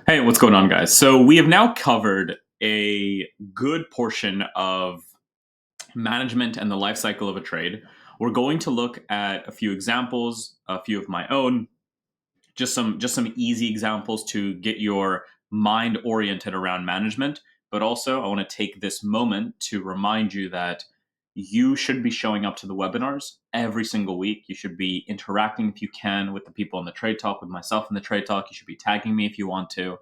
Hey, what's going on, guys? So, we have now covered a good portion of management and the life cycle of a trade. We're going to look at a few examples, a few of my own, just some easy examples to get your mind oriented around management. But also, I want to take this moment to remind you that you should be showing up to the webinars every single week. You should be interacting if you can with the people in the trade talk, with myself in the trade talk. You should be tagging me if you want to.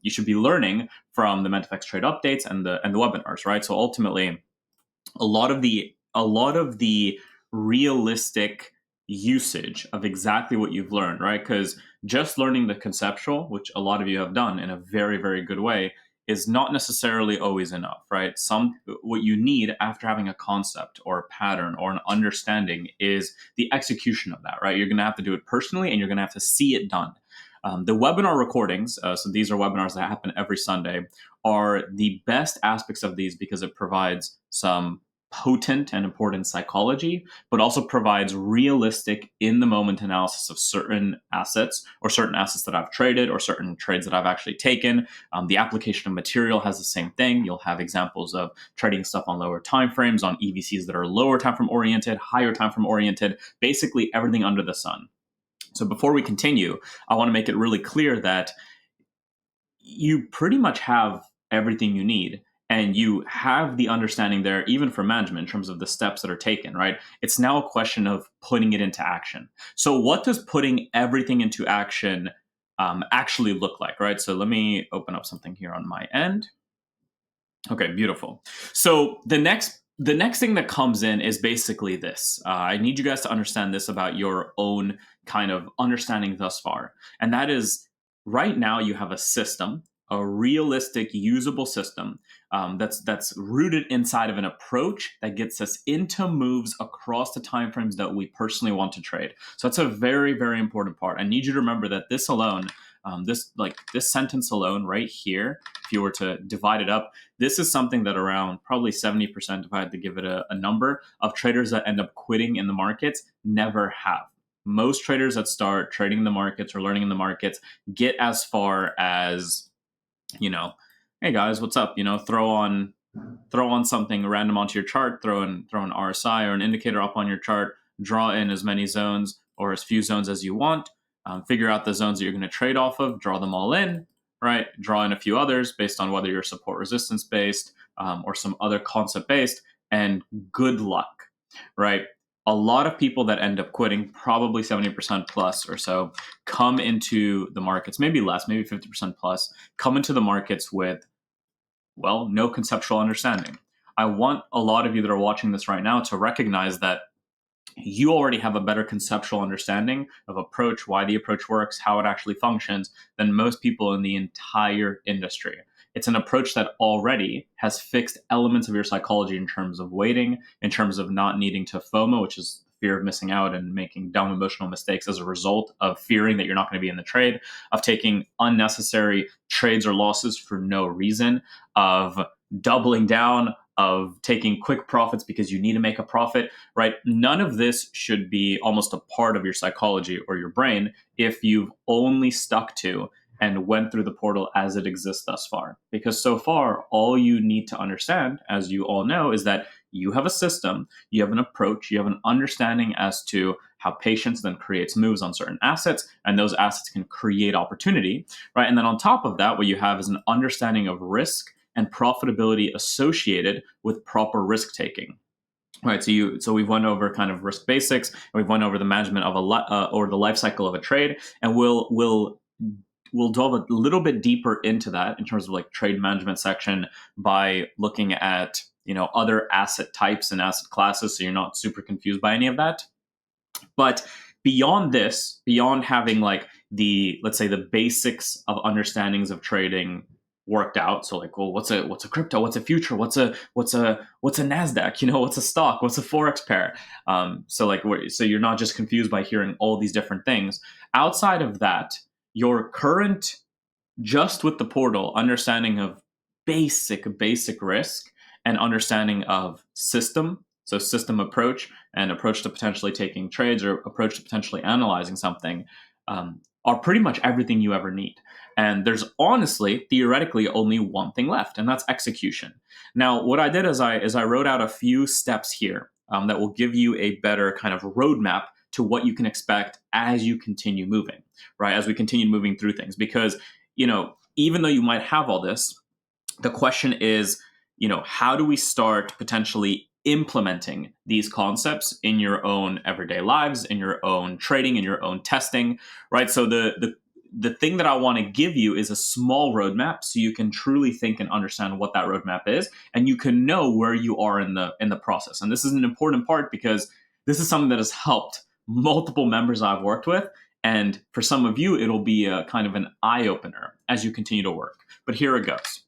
You should be learning from the Mentifex trade updates and the webinars, right? So ultimately, a lot of the realistic usage of exactly what you've learned, right? Because just learning the conceptual, which a lot of you have done in a very, very good way, is not necessarily always enough, right? What you need after having a concept or a pattern or an understanding is the execution of that, right? You're going to have to do it personally, and you're going to have to see it done. The webinar recordings, so these are webinars that happen every Sunday, are the best aspects of these because it provides some potent and important psychology, but also provides realistic in the moment analysis of certain assets or certain assets that I've traded or certain trades that I've actually taken. The application of material has the same thing. You'll have examples of trading stuff on lower time frames, on EVCs that are lower time frame oriented, higher time frame oriented, basically everything under the sun. So before we continue, I want to make it really clear that you pretty much have everything you need, and you have the understanding there even for management in terms of the steps that are taken, right? It's now a question of putting it into action. So what does putting everything into action actually look like, right? So let me open up something here on my end. Okay, beautiful. So the next thing that comes in is basically this. I need you guys to understand this about your own kind of understanding thus far, and that is right now you have a system, a realistic, usable system that's rooted inside of an approach that gets us into moves across the timeframes that we personally want to trade. So that's a very, very important part. I need you to remember that this alone, this sentence alone right here, if you were to divide it up, this is something that around probably 70%, if I had to give it a number, of traders that end up quitting in the markets never have. Most traders that start trading in the markets or learning in the markets get as far as, hey guys, what's up? Throw on something random onto your chart, throw an RSI or an indicator up on your chart, draw in as many zones or as few zones as you want, figure out the zones that you're going to trade off of, draw them all in, right? Draw in a few others based on whether you're support resistance based or some other concept based, and good luck, right? A lot of people that end up quitting, probably 70% plus or so, come into the markets, maybe less, maybe 50% plus, come into the markets with, well, no conceptual understanding. I want a lot of you that are watching this right now to recognize that you already have a better conceptual understanding of approach, why the approach works, how it actually functions, than most people in the entire industry. It's an approach that already has fixed elements of your psychology in terms of waiting, in terms of not needing to FOMO, which is fear of missing out and making dumb emotional mistakes as a result of fearing that you're not going to be in the trade, of taking unnecessary trades or losses for no reason, of doubling down, of taking quick profits because you need to make a profit, right? None of this should be almost a part of your psychology or your brain if you've only stuck to and went through the portal as it exists thus far. Because so far, all you need to understand, as you all know, is that you have a system, you have an approach, you have an understanding as to how patience then creates moves on certain assets, and those assets can create opportunity, right? And then on top of that, what you have is an understanding of risk and profitability associated with proper risk taking. Right, so we've went over kind of risk basics, and we've went over the management of or the life cycle of a trade, and we'll delve a little bit deeper into that in terms of like trade management section by looking at other asset types and asset classes, so you're not super confused by any of that. But beyond this, beyond having like the, let's say, the basics of understandings of trading worked out, so like, well, what's a crypto, what's a future, what's a Nasdaq, what's a stock, what's a forex pair, so you're not just confused by hearing all these different things. Outside of that, your current, just with the portal, understanding of basic risk and understanding of system, so system approach and approach to potentially taking trades or approach to potentially analyzing something, are pretty much everything you ever need. And there's honestly, theoretically, only one thing left, and that's execution. Now, what I did is I wrote out a few steps here that will give you a better kind of roadmap to what you can expect as you continue moving, right? As we continue moving through things, because even though you might have all this, the question is, how do we start potentially implementing these concepts in your own everyday lives, in your own trading, in your own testing, right? So the thing that I want to give you is a small roadmap so you can truly think and understand what that roadmap is, and you can know where you are in the process. And this is an important part because this is something that has helped multiple members I've worked with. And for some of you, it'll be a kind of an eye opener as you continue to work. But here it goes.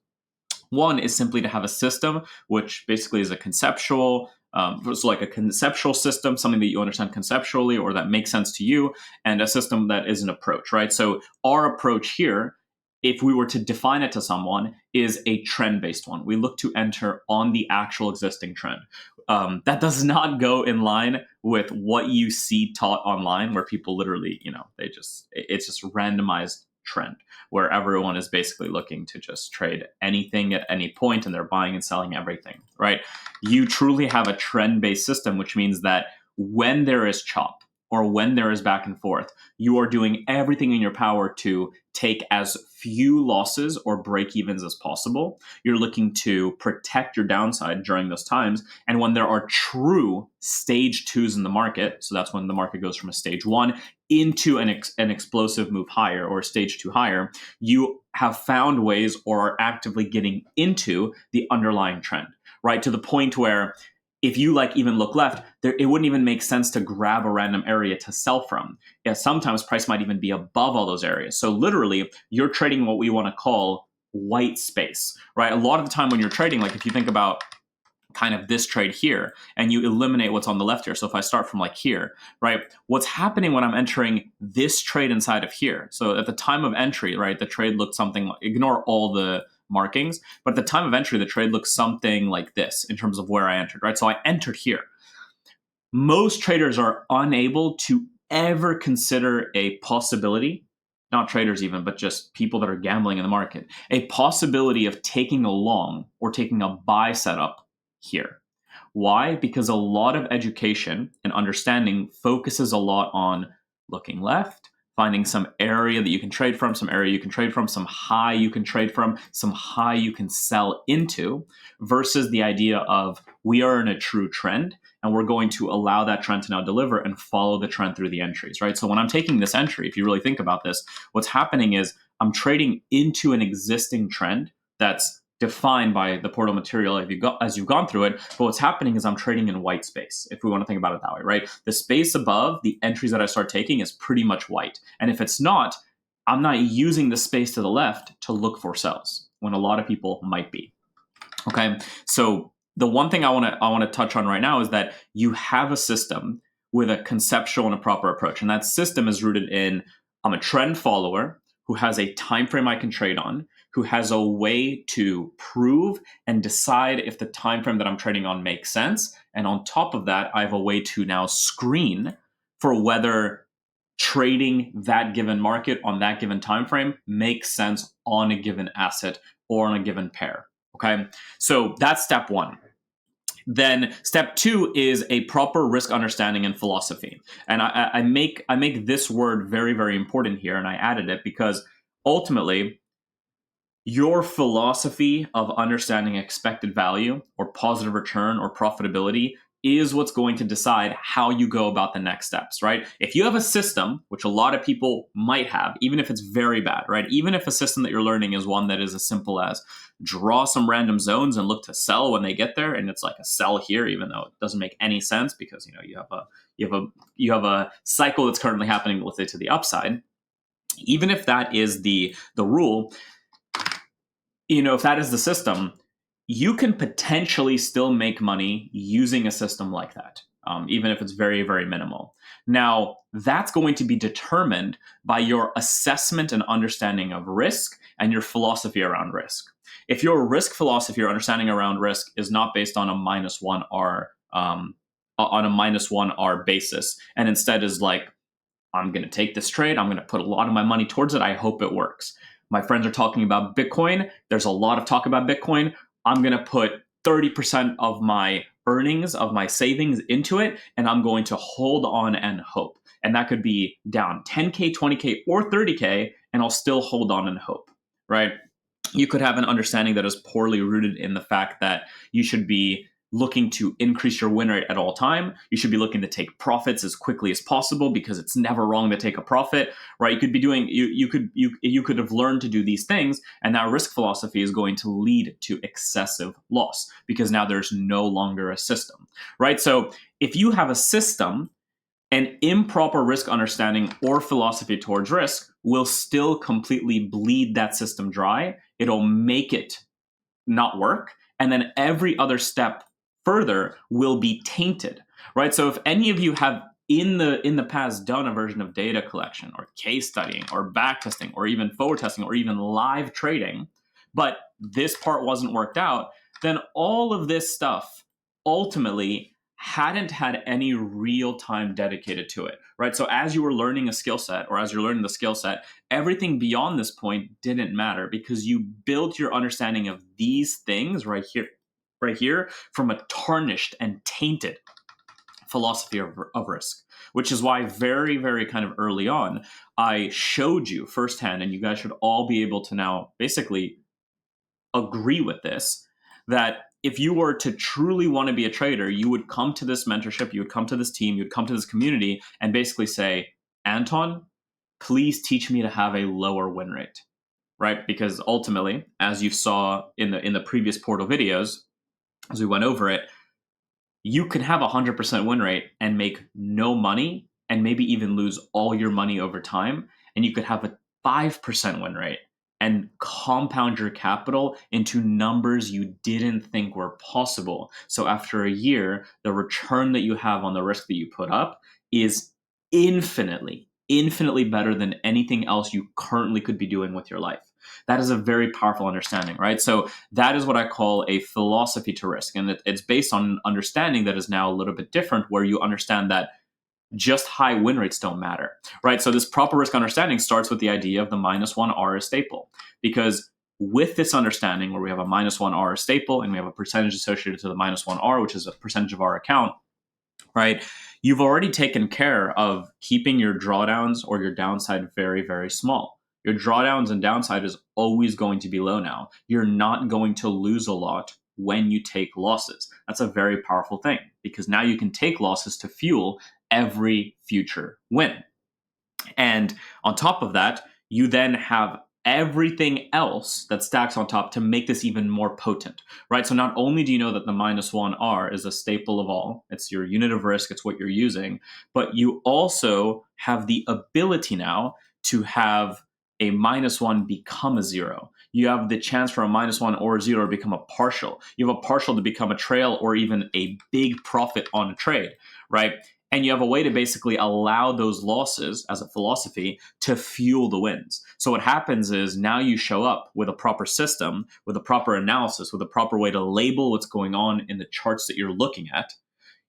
One is simply to have a system, which basically is a conceptual, so like a conceptual system, something that you understand conceptually or that makes sense to you, and a system that is an approach, right? So our approach here, if we were to define it to someone, is a trend-based one. We look to enter on the actual existing trend. That does not go in line with what you see taught online, where people literally, it's just randomized trend where everyone is basically looking to just trade anything at any point and they're buying and selling everything, right? You truly have a trend based system, which means that when there is chop or when there is back and forth, you are doing everything in your power to take as few losses or break evens as possible. You're looking to protect your downside during those times. And when there are true stage twos in the market, so that's when the market goes from a stage one into an explosive move higher or stage two higher, you have found ways or are actively getting into the underlying trend, right? To the point where if you even look left, it wouldn't even make sense to grab a random area to sell from. Yeah, sometimes price might even be above all those areas. So literally, you're trading what we want to call white space, right? A lot of the time when you're trading, like if you think about kind of this trade here and you eliminate what's on the left here. So if I start from here, right, what's happening when I'm entering this trade inside of here? So at the time of entry, right, the trade looked something like, ignore all the markings, but at the time of entry, the trade looks something like this in terms of where I entered, right? So I entered here. Most traders are unable to ever consider a possibility, not traders even, but just people that are gambling in the market, a possibility of taking a long or taking a buy setup here. Why? Because a lot of education and understanding focuses a lot on looking left, finding some area that you can trade from, some area you can trade from, some high you can trade from, some high you can sell into, versus the idea of we are in a true trend and we're going to allow that trend to now deliver and follow the trend through the entries, right? So when I'm taking this entry, if you really think about this, what's happening is I'm trading into an existing trend that's defined by the portal material as you've gone through it. But what's happening is I'm trading in white space, if we want to think about it that way, right? The space above the entries that I start taking is pretty much white. And if it's not, I'm not using the space to the left to look for sells when a lot of people might be. Okay. So the one thing I want to touch on right now is that you have a system with a conceptual and a proper approach. And that system is rooted in I'm a trend follower who has a time frame I can trade on, who has a way to prove and decide if the time frame that I'm trading on makes sense. And on top of that, I have a way to now screen for whether trading that given market on that given time frame makes sense on a given asset or on a given pair. Okay, so that's step one. Then step two is a proper risk understanding and philosophy. And I make this word very, very important here, and I added it because ultimately your philosophy of understanding expected value or positive return or profitability is what's going to decide how you go about the next steps, right? If you have a system, which a lot of people might have, even if it's very bad, right? Even if a system that you're learning is one that is as simple as draw some random zones and look to sell when they get there, and it's like a sell here, even though it doesn't make any sense because you have a cycle that's currently happening, let's say, to the upside. Even if that is the rule, if that is the system, you can potentially still make money using a system like that, even if it's very, very minimal. Now, that's going to be determined by your assessment and understanding of risk and your philosophy around risk. If your risk philosophy or understanding around risk is not based on a -1R basis, and instead is like I'm going to take this trade. I'm going to put a lot of my money towards it. I hope it works. My friends are talking about Bitcoin. There's a lot of talk about Bitcoin. I'm going to put 30% of my earnings, of my savings into it, and I'm going to hold on and hope. And that could be down 10K, 20K, or 30K, and I'll still hold on and hope, right? You could have an understanding that is poorly rooted in the fact that you should be looking to increase your win rate at all time. You should be looking to take profits as quickly as possible because it's never wrong to take a profit, right? You could be doing you could have learned to do these things, and that risk philosophy is going to lead to excessive loss because now there's no longer a system, right? So if you have a system, an improper risk understanding or philosophy towards risk will still completely bleed that system dry. It'll make it not work. And then every other step further will be tainted, right? So if any of you have in the past done a version of data collection or case studying or back testing or even forward testing or even live trading, but this part wasn't worked out, then all of this stuff ultimately hadn't had any real time dedicated to it, right? So as you were learning a skill set or as you're learning the skill set, everything beyond this point didn't matter because you built your understanding of these things right here from a tarnished and tainted philosophy of risk, which is why very, very kind of early on, I showed you firsthand, and you guys should all be able to now basically agree with this, that if you were to truly want to be a trader, you would come to this mentorship, you would come to this team, you would come to this community and basically say, Anton, please teach me to have a lower win rate, right? Because ultimately, as you saw in the previous portal videos, as we went over it, you can have a 100% win rate and make no money and maybe even lose all your money over time. And you could have a 5% win rate and compound your capital into numbers you didn't think were possible. So after a year, the return that you have on the risk that you put up is infinitely better than anything else you currently could be doing with your life. That is a very powerful understanding, right? So that is what I call a philosophy to risk. And it's based on an understanding that is now a little bit different, where you understand that just high win rates don't matter, right? So this proper risk understanding starts with the idea of the -1 R as staple, because with this understanding where we have a -1 R as staple and we have a percentage associated to the -1 R, which is a percentage of our account, right? You've already taken care of keeping your drawdowns or your downside very, very small. Your drawdowns and downside is always going to be low now. You're not going to lose a lot when you take losses. That's a very powerful thing because now you can take losses to fuel every future win. And on top of that, you then have everything else that stacks on top to make this even more potent, right? So not only do you know that the -1 R is a staple of all, it's your unit of risk, it's what you're using, but you also have the ability now to have a -1 become a zero. You have the chance for a -1 or a zero to become a partial. You have a partial to become a trail or even a big profit on a trade, right? And you have a way to basically allow those losses as a philosophy to fuel the wins. So what happens is now you show up with a proper system, with a proper analysis, with a proper way to label what's going on in the charts that you're looking at.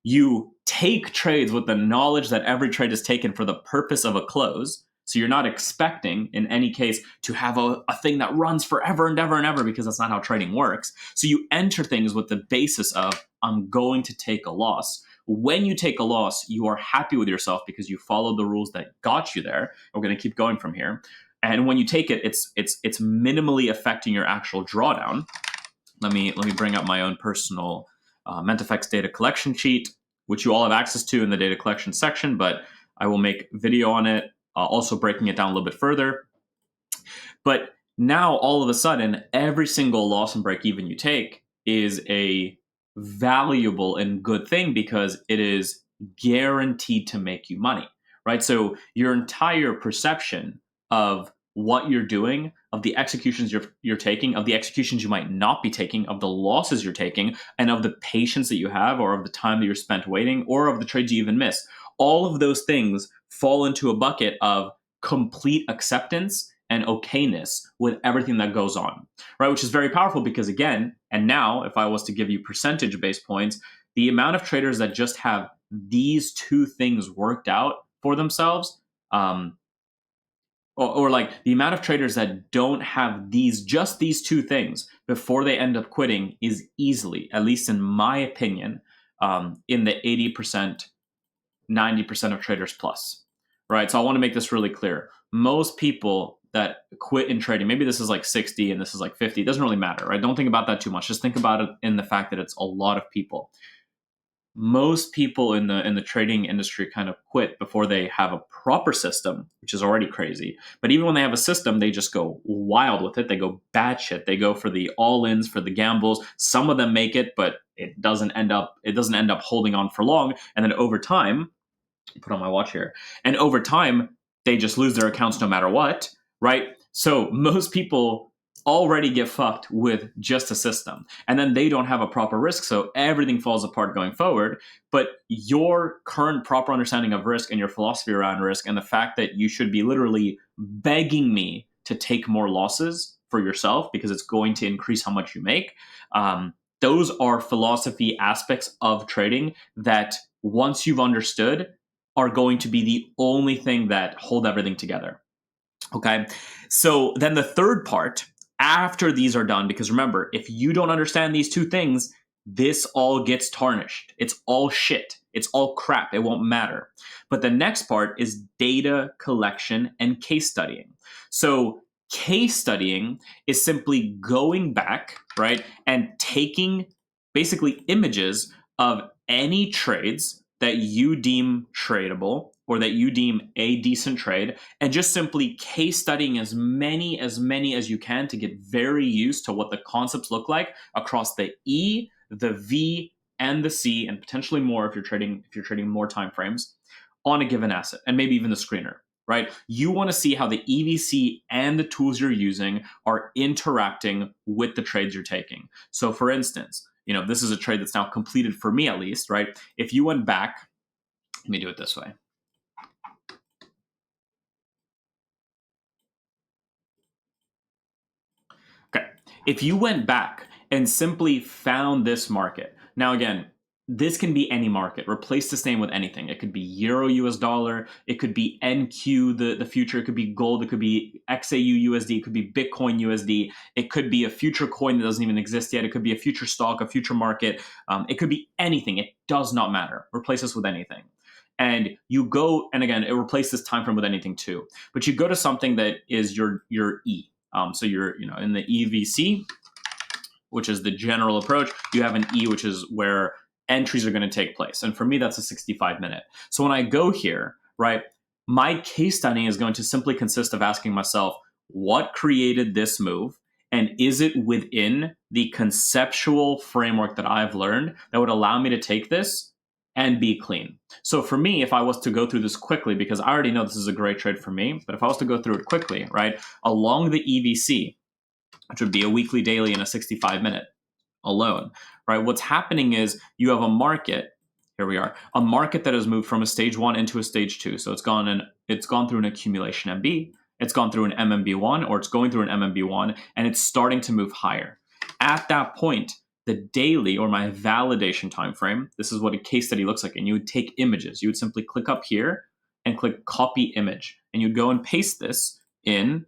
You take trades with the knowledge that every trade is taken for the purpose of a close. So you're not expecting, in any case, to have a thing that runs forever and ever and ever, because that's not how trading works. So you enter things with the basis of, I'm going to take a loss. When you take a loss, you are happy with yourself because you followed the rules that got you there. We're going to keep going from here. And when you take it, it's minimally affecting your actual drawdown. Let me bring up my own personal Mentafex data collection sheet, which you all have access to in the data collection section, but I will make video on it, also breaking it down a little bit further. But now all of a sudden, every single loss and break even you take is a valuable and good thing because it is guaranteed to make you money, right? So your entire perception of what you're doing, of the executions you're taking, of the executions you might not be taking, of the losses you're taking, and of the patience that you have, or of the time that you're spent waiting, or of the trades you even miss, all of those things fall into a bucket of complete acceptance and okayness with everything that goes on, right? Which is very powerful because, again, and now if I was to give you percentage based points, the amount of traders that just have these two things worked out for themselves, or like the amount of traders that don't have just these two things before they end up quitting is easily, at least in my opinion, in the 80%, 90% of traders plus, right? So I want to make this really clear. Most people that quit in trading, maybe this is like 60 and this is like 50, it doesn't really matter, right? Don't think about that too much. Just think about it in the fact that it's a lot of people. Most people in the trading industry kind of quit before they have a proper system, which is already crazy. But even when they have a system, they just go wild with it. They go batshit. They go for the all-ins, for the gambles. Some of them make it, but it doesn't end up holding on for long. And then over time, put on my watch here, and over time, they just lose their accounts no matter what, right? So most people already get fucked with just a system, and then they don't have a proper risk, so everything falls apart going forward. But your current proper understanding of risk and your philosophy around risk, and the fact that you should be literally begging me to take more losses for yourself because it's going to increase how much you make, those are philosophy aspects of trading that once you've understood are going to be the only thing that hold everything together. Okay. So then the third part after these are done, because remember, if you don't understand these two things, this all gets tarnished. It's all shit. It's all crap. It won't matter. But the next part is data collection and case studying. So case studying is simply going back, right, and taking basically images of any trades that you deem tradable or that you deem a decent trade, and just simply case studying as many as you can to get very used to what the concepts look like across the E, the V, and the C, and potentially more if you're trading more time frames on a given asset, and maybe even the screener. Right? You want to see how the EVC and the tools you're using are interacting with the trades you're taking. So, for instance, this is a trade that's now completed for me at least, right? If you went back, let me do it this way. Okay. If you went back and simply found this market, now again, this can be any market. Replace this name with anything. It could be Euro US dollar. It could be NQ, the future. It could be gold. It could be XAU USD. It could be Bitcoin USD. It could be a future coin that doesn't even exist yet. It could be a future stock, a future market. It could be anything. It does not matter. Replace this with anything. And you go, and again, it replaces this time frame with anything too. But you go to something that is your E. So you're in the EVC, which is the general approach. You have an E, which is where entries are going to take place. And for me, that's a 65-minute. So when I go here, right, my case study is going to simply consist of asking myself, what created this move? And is it within the conceptual framework that I've learned that would allow me to take this and be clean? So for me, if I was to go through this quickly, because I already know this is a great trade for me, but if I was to go through it quickly, right, along the EVC, which would be a weekly, daily, and a 65-minute alone, right? What's happening is you have a market. Here we are, a market that has moved from a stage 1 into a stage 2. So it's gone through an accumulation MB, it's gone through an MMB1, or it's going through an MMB1, and it's starting to move higher. At that point, the daily, or my validation time frame, this is what a case study looks like. And you would take images. You would simply click up here and click copy image, and you'd go and paste this in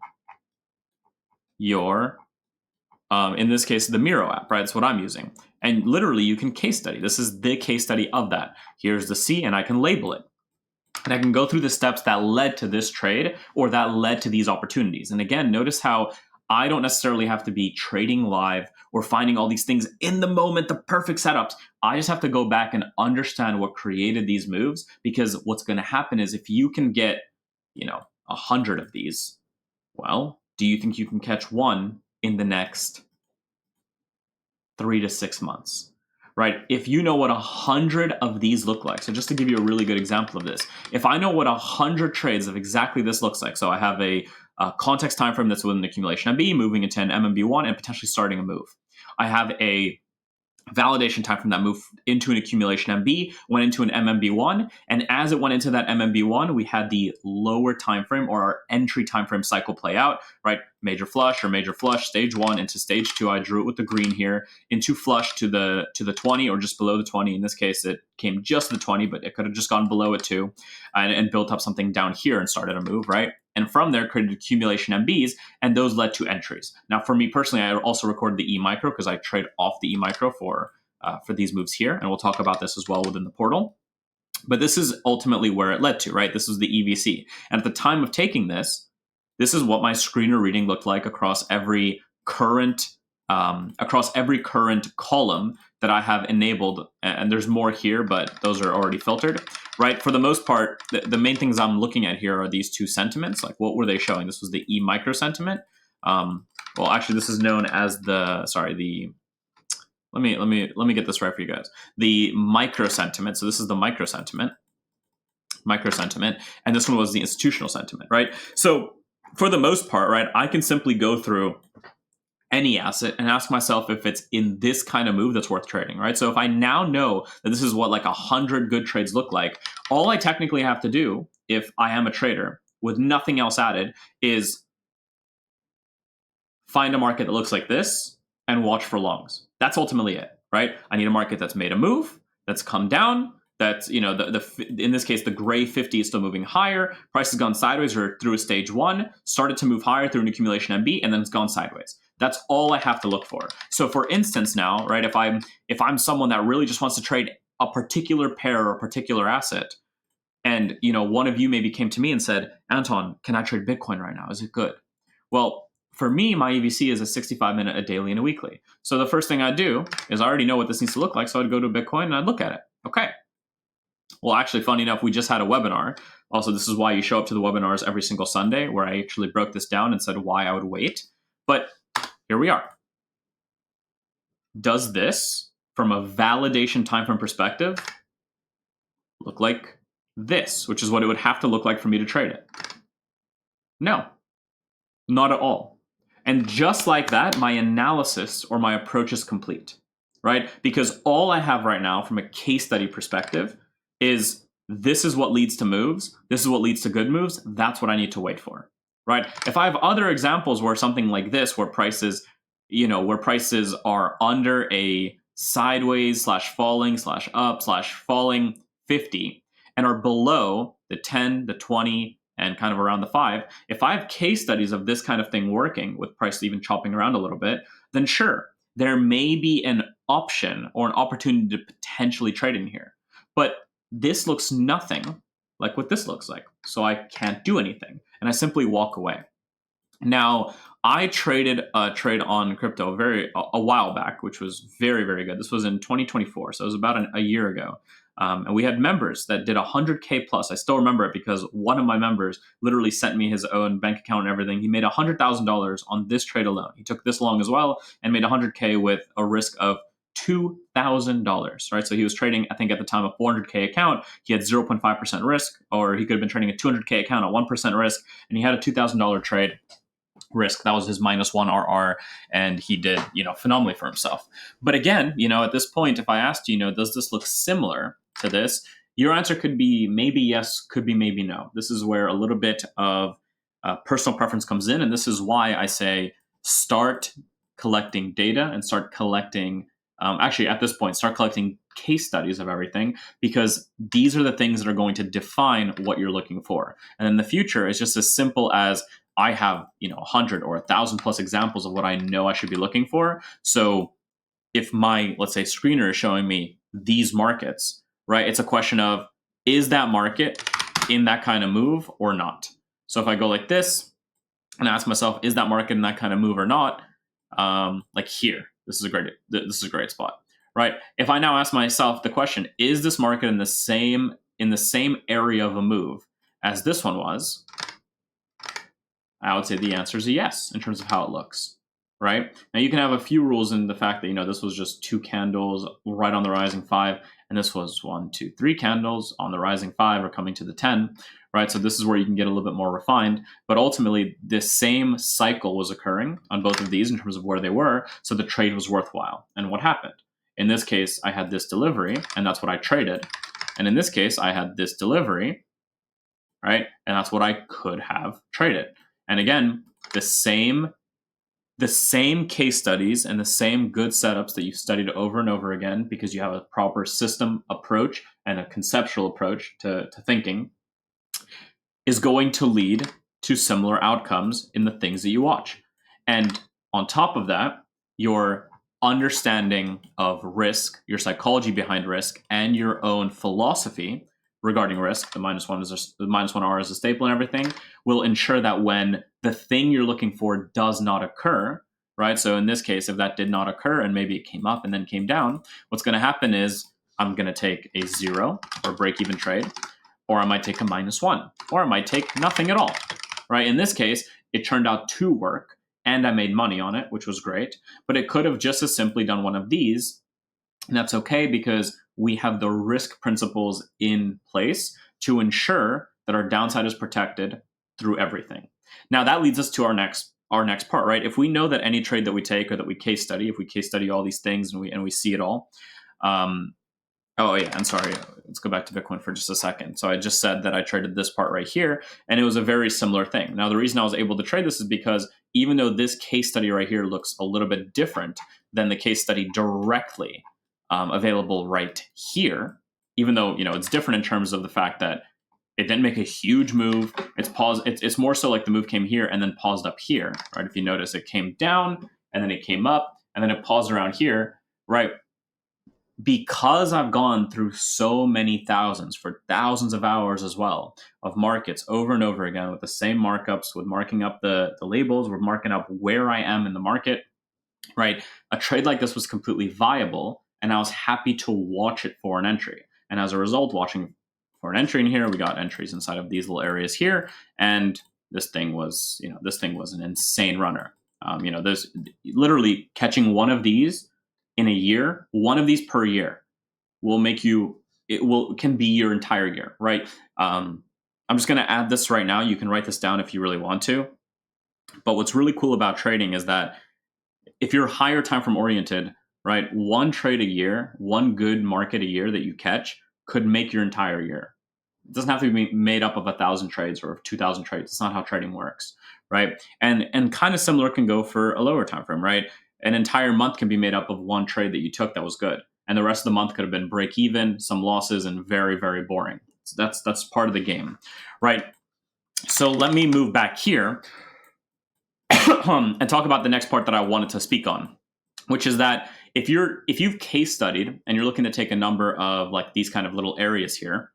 your in this case, the Miro app, right? That's what I'm using. And literally, you can case study. This is the case study of that. Here's the C, and I can label it. And I can go through the steps that led to this trade or that led to these opportunities. And again, notice how I don't necessarily have to be trading live or finding all these things in the moment, the perfect setups. I just have to go back and understand what created these moves, because what's going to happen is if you can get, 100 of these, well, do you think you can catch one in the next 3 to 6 months? Right? If you know what 100 of these look like, so just to give you a really good example of this, if I know what 100 trades of exactly this looks like, so I have a context time frame that's within the accumulation MB, moving into an MMB1, and potentially starting a move. I have a validation time from that move into an accumulation MB, went into an MMB1, and as it went into that MMB1, we had the lower time frame or our entry time frame cycle play out, right? Major flush or major flush, stage 1 into stage 2. I drew it with the green here, into flush to the 20 or just below the 20. In this case, it came just to the 20, but it could have just gone below it too, and built up something down here and started a move, right? And from there created accumulation MBs, and those led to entries. Now, for me personally, I also recorded the E micro because I trade off the E micro for these moves here, and we'll talk about this as well within the portal. But this is ultimately where it led to, right? This is the EVC, and at the time of taking this, this is what my screener reading looked like across every current column that I have enabled. And there's more here, but those are already filtered, right? For the most part, the main things I'm looking at here are these two sentiments. Like, what were they showing? This was the E micro sentiment. Well, actually, this is known as let me get this right for you guys. The micro sentiment. So this is the micro sentiment, and this one was the institutional sentiment, right? So for the most part, right, I can simply go through any asset and ask myself if it's in this kind of move that's worth trading, right? So if I now know that this is what like 100 good trades look like, all I technically have to do, if I am a trader with nothing else added, is find a market that looks like this and watch for longs. That's ultimately it, right? I need a market that's made a move, that's come down, that's, you know, in this case, the gray 50 is still moving higher. Price has gone sideways or through a stage 1, started to move higher through an accumulation MB, and then it's gone sideways. That's all I have to look for. So for instance now, right, if I'm someone that really just wants to trade a particular pair or a particular asset, and, you know, one of you maybe came to me and said, Anton, can I trade Bitcoin right now? Is it good? Well, for me, my EVC is a 65-minute, a daily, and a weekly. So the first thing I do is I already know what this needs to look like. So I'd go to Bitcoin and I'd look at it. Okay. Well, actually, funny enough, we just had a webinar. Also, this is why you show up to the webinars every single Sunday, where I actually broke this down and said why I would wait. But here we are. Does this, from a validation timeframe perspective, look like this, which is what it would have to look like for me to trade it? No, not at all. And just like that, my analysis or my approach is complete, right? Because all I have right now from a case study perspective is this is what leads to moves. This is what leads to good moves. That's what I need to wait for, right? If I have other examples where something like this, where prices, you know, where prices are under a sideways slash falling slash up slash falling 50 and are below the 10, the 20, and kind of around the 5, if I have case studies of this kind of thing working with price even chopping around a little bit, then sure, there may be an option or an opportunity to potentially trade in here. But this looks nothing like what this looks like. So I can't do anything. And I simply walk away. Now, I traded a trade on crypto a while back, which was very, very good. This was in 2024. So it was about a year ago. And we had members that did 100K plus. I still remember it because one of my members literally sent me his own bank account and everything. He made $100,000 on this trade alone. He took this long as well and made 100K with a risk of $2,000, right? So he was trading, I think at the time, a 400K account. He had 0.5% risk, or he could have been trading a 200K account at 1% risk, and he had a $2,000 trade risk. That was his -1 RR, and he did, you know, phenomenally for himself. But again, you know, at this point, if I asked you, does this look similar to this? Your answer could be maybe yes, could be maybe no. This is where a little bit of personal preference comes in, and this is why I say start collecting data and start collecting. Actually, at this point, start collecting case studies of everything, because these are the things that are going to define what you're looking for. And in the future, it's just as simple as I have, 100 or 1,000 plus examples of what I know I should be looking for. So if my, let's say, screener is showing me these markets, right? It's a question of, is that market in that kind of move or not? So if I go like this and ask myself, is that market in that kind of move or not? Like here, this is a great spot, right? If I now ask myself the question, is this market in the same area of a move as this one was? I would say the answer is a yes in terms of how it looks, right? Now you can have a few rules in the fact that, this was just 2 candles right on the rising 5, and this was 1, 2, 3 candles on the rising 5 or coming to the 10, right? So this is where you can get a little bit more refined, but ultimately the same cycle was occurring on both of these in terms of where they were, so the trade was worthwhile. And what happened? In this case, I had this delivery, and that's what I traded. And in this case, I had this delivery, right? And that's what I could have traded. And again, the same case studies and the same good setups that you've studied over and over again, because you have a proper system approach and a conceptual approach to thinking, is going to lead to similar outcomes in the things that you watch. And on top of that, your understanding of risk, your psychology behind risk, and your own philosophy regarding risk, the -1 R is a staple and everything, will ensure that when the thing you're looking for does not occur, right? So in this case, if that did not occur and maybe it came up and then came down, what's going to happen is I'm going to take a 0 or break even trade, or I might take a -1, or I might take nothing at all, right? In this case, it turned out to work, and I made money on it, which was great. But it could have just as simply done one of these, and that's okay because we have the risk principles in place to ensure that our downside is protected through everything. Now that leads us to our next part, right? If we know that any trade that we take or that we case study, if we case study all these things and we see it all, oh yeah, I'm sorry. Let's go back to Bitcoin for just a second. So I just said that I traded this part right here, and it was a very similar thing. Now the reason I was able to trade this is because even though this case study right here looks a little bit different than the case study directly available right here, even though it's different in terms of the fact that it didn't make a huge move. It's paused. It's more so like the move came here and then paused up here, right? If you notice, it came down and then it came up and then it paused around here, right? Because I've gone through so many thousands for thousands of hours as well of markets over and over again with the same markups, with marking up the labels, with marking up where I am in the market, right? A trade like this was completely viable, and I was happy to watch it for an entry. And as a result, watching for an entry in here, we got entries inside of these little areas here, and this thing was an insane runner. There's literally catching one of these in a year, one of these per year will can be your entire year, right? I'm just going to add this right now. You can write this down if you really want to. But what's really cool about trading is that if you're higher time frame oriented, right, one trade a year, one good market a year that you catch could make your entire year. It doesn't have to be made up of 1,000 trades or 2,000 trades. It's not how trading works, right? And kind of similar can go for a lower time frame, right? An entire month can be made up of one trade that you took that was good, and the rest of the month could have been break even, some losses, and very, very boring. So that's part of the game, right? So let me move back here and talk about the next part that I wanted to speak on, which is that if you've case studied and you're looking to take a number of like these kind of little areas here,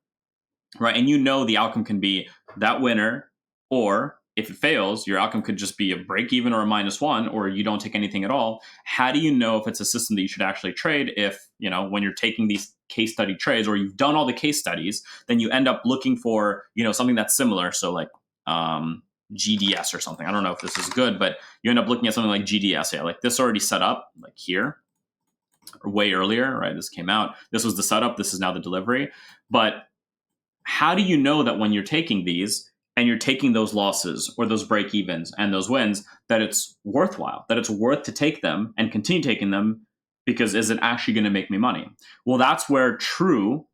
right, and the outcome can be that winner, or if it fails, your outcome could just be a break even or a -1, or you don't take anything at all. How do you know if it's a system that you should actually trade? If when you're taking these case study trades, or you've done all the case studies, then you end up looking for something that's similar. So like GDS or something. I don't know if this is good, but you end up looking at something like GDS. Yeah, like this already set up like here, or way earlier, right? This came out. This was the setup. This is now the delivery. But how do you know that when you're taking these and you're taking those losses or those break evens and those wins, that it's worthwhile, that it's worth to take them and continue taking them? Because is it actually going to make me money? Well, that's where true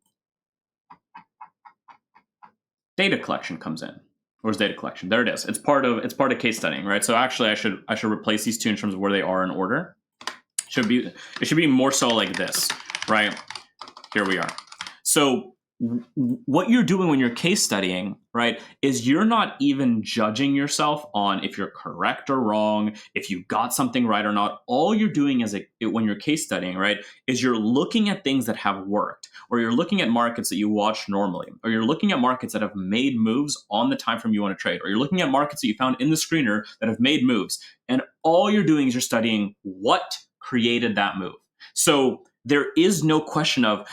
data collection comes in. Where's data collection? There it is. It's part of case studying, right? So actually, I should replace these two in terms of where they are in order. It should be more so like this, right? Here we are. So what you're doing when you're case studying, right, is you're not even judging yourself on if you're correct or wrong, if you got something right or not. All you're doing when you're case studying, right, is you're looking at things that have worked, or you're looking at markets that you watch normally, or you're looking at markets that have made moves on the time frame you want to trade, or you're looking at markets that you found in the screener that have made moves. And all you're doing is you're studying what created that move. So there is no question of,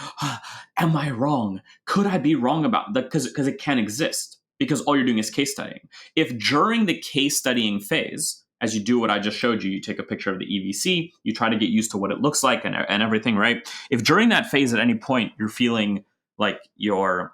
am I wrong? Could I be wrong about that? Because it can't exist, because all you're doing is case studying. If during the case studying phase, as you do what I just showed you, you take a picture of the EVC, you try to get used to what it looks like and everything, right? If during that phase at any point you're feeling like you're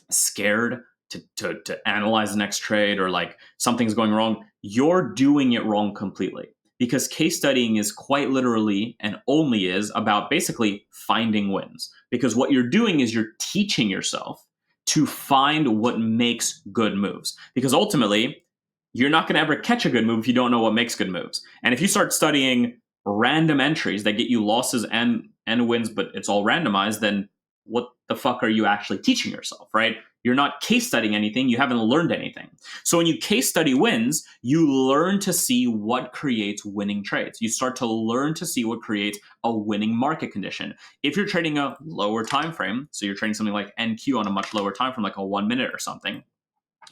scared to analyze the next trade, or like something's going wrong, you're doing it wrong completely. because case studying is quite literally and only is about basically finding wins. Because what you're doing is you're teaching yourself to find what makes good moves. Because ultimately, you're not going to ever catch a good move if you don't know what makes good moves. And if you start studying random entries that get you losses and wins, but it's all randomized, then what the fuck are you actually teaching yourself, right? You're not case studying anything, you haven't learned anything. So when you case study wins, you learn to see what creates winning trades. You start to learn to see what creates a winning market condition. If you're trading a lower time frame, so you're trading something like NQ on a much lower time frame, like a 1 minute or something,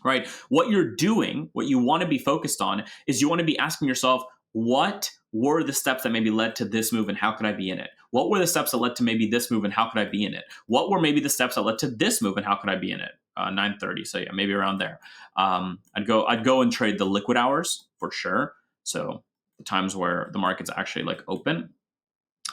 right? What you're doing, what you want to be focused on is you want to be asking yourself, what were the steps that maybe led to this move and how could I be in it? What were the steps that led to maybe this move and how could I be in it? What were maybe the steps that led to this move and how could I be in it? 9:30, so yeah, maybe around there. I'd go and trade the liquid hours for sure. So the times where the market's actually like open.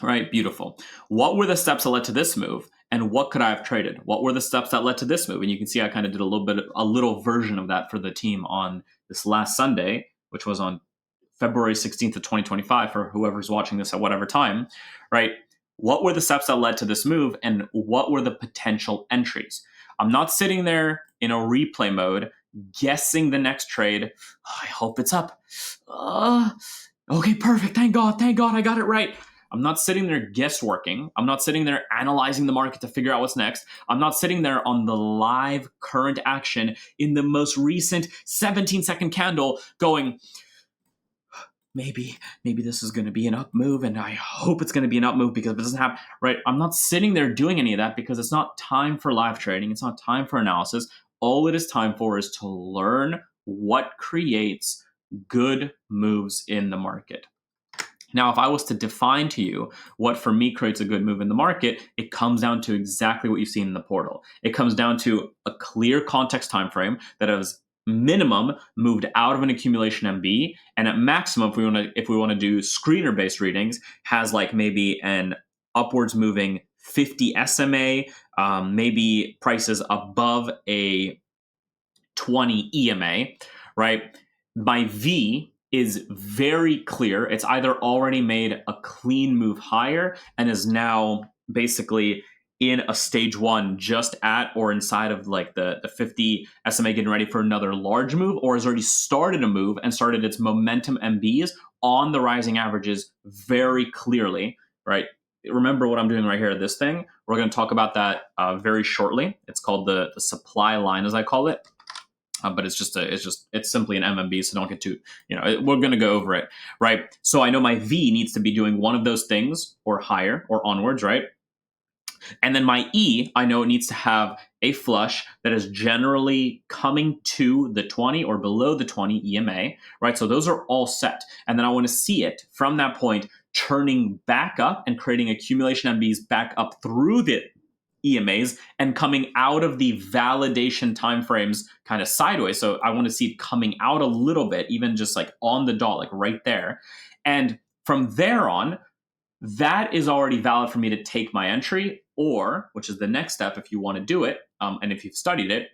Right, beautiful. What were the steps that led to this move, and what could I have traded? What were the steps that led to this move? And you can see I kind of did a little version of that for the team on this last Sunday, which was on February 16th of 2025 for whoever's watching this at whatever time, right? What were the steps that led to this move, and what were the potential entries? I'm not sitting there in a replay mode guessing the next trade. Oh, I hope it's up. Okay, perfect. Thank God, I got it right. I'm not sitting there guessworking. I'm not sitting there analyzing the market to figure out what's next. I'm not sitting there on the live current action in the most recent 17-second candle going, maybe this is going to be an up move, and I hope it's going to be an up move because if it doesn't happen, right? I'm not sitting there doing any of that because it's not time for live trading. It's not time for analysis. All it is time for is to learn what creates good moves in the market. Now, if I was to define to you what for me creates a good move in the market, it comes down to exactly what you've seen in the portal. It comes down to a clear context time frame that has minimum moved out of an accumulation MB, and at maximum, if we want to do screener based readings, has like maybe an upwards moving 50 SMA, maybe prices above a 20 EMA, right? My V is very clear. It's either already made a clean move higher and is now basically in a stage one just at or inside of like the 50 SMA getting ready for another large move, or has already started a move and started its momentum MBs on the rising averages very clearly, right? Remember what I'm doing right here, this thing. We're going to talk about that very shortly. It's called the supply line, as I call it. But it's simply an MMB, so don't get too, we're going to go over it, right? So I know my V needs to be doing one of those things or higher or onwards, right? And then my E, I know it needs to have a flush that is generally coming to the 20 or below the 20 EMA, right? So those are all set. And then I want to see it from that point turning back up and creating accumulation MBs back up through the EMAs and coming out of the validation timeframes kind of sideways. So I want to see it coming out a little bit, even just like on the dot, like right there. And from there on, that is already valid for me to take my entry, or, which is the next step if you want to do it, and if you've studied it,